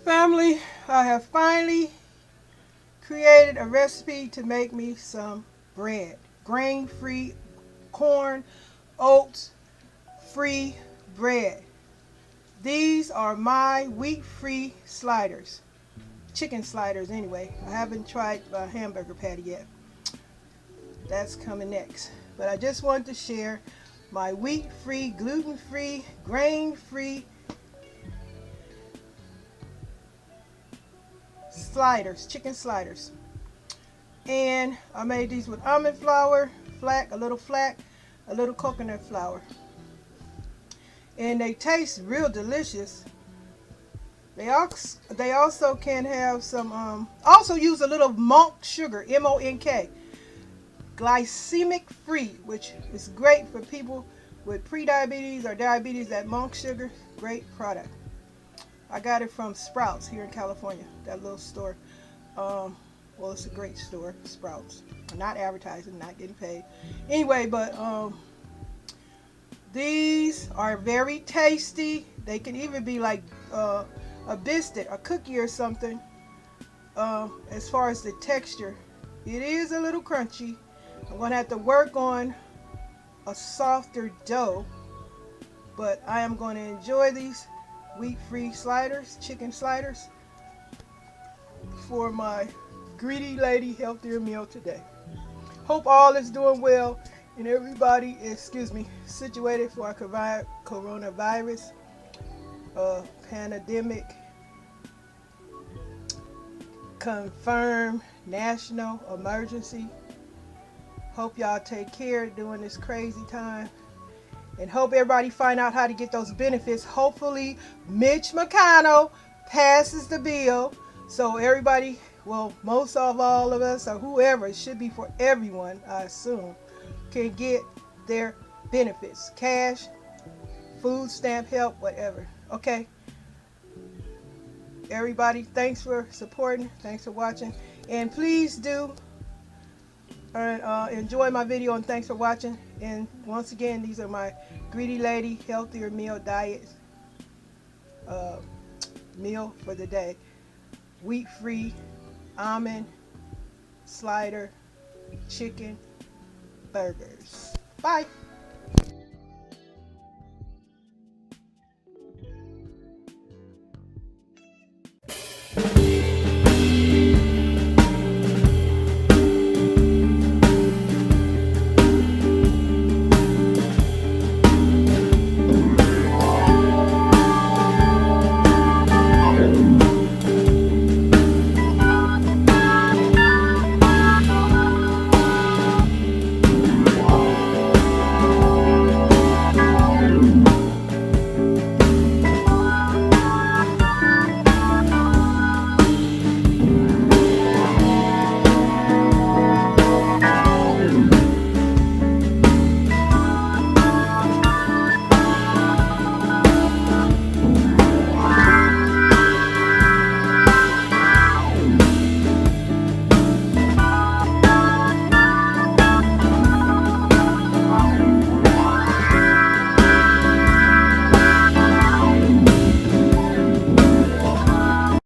Family, I have finally created a recipe to make me some bread. Grain-free, corn, oats free bread. These are my wheat-free sliders. Chicken sliders anyway. I haven't tried a hamburger patty yet. That's coming next. But I just wanted to share my wheat-free, gluten-free, grain-free sliders, chicken sliders. And I made these with almond flour, a little coconut flour. And they taste real delicious. They also can have some, also use a little monk sugar, M-O-N-K, glycemic free, which is great for people with pre-diabetes or diabetes. That monk sugar, great product. I got it from Sprouts here in California, that little store. Well, it's a great store, Sprouts. I'm not advertising, not getting paid. Anyway, but these are very tasty. They can even be like a biscuit, a cookie or something. As far as the texture, it is a little crunchy. I'm going to have to work on a softer dough, but I am going to enjoy these wheat-free sliders, chicken sliders, for my greedy lady healthier meal today. Hope all is doing well and everybody is, situated for our coronavirus pandemic. Confirmed national emergency. Hope y'all take care during this crazy time. And hope everybody find out how to get those benefits. Hopefully Mitch McConnell passes the bill so everybody, well, most of all of us or whoever, it should be for everyone, I assume, can get their benefits. Cash, food stamp help, whatever. Okay. Everybody, thanks for supporting. Thanks for watching. And please do enjoy my video, and thanks for watching. And once again, these are my greedy lady healthier meal diet meal for the day. Wheat free, almond slider, chicken burgers. Bye.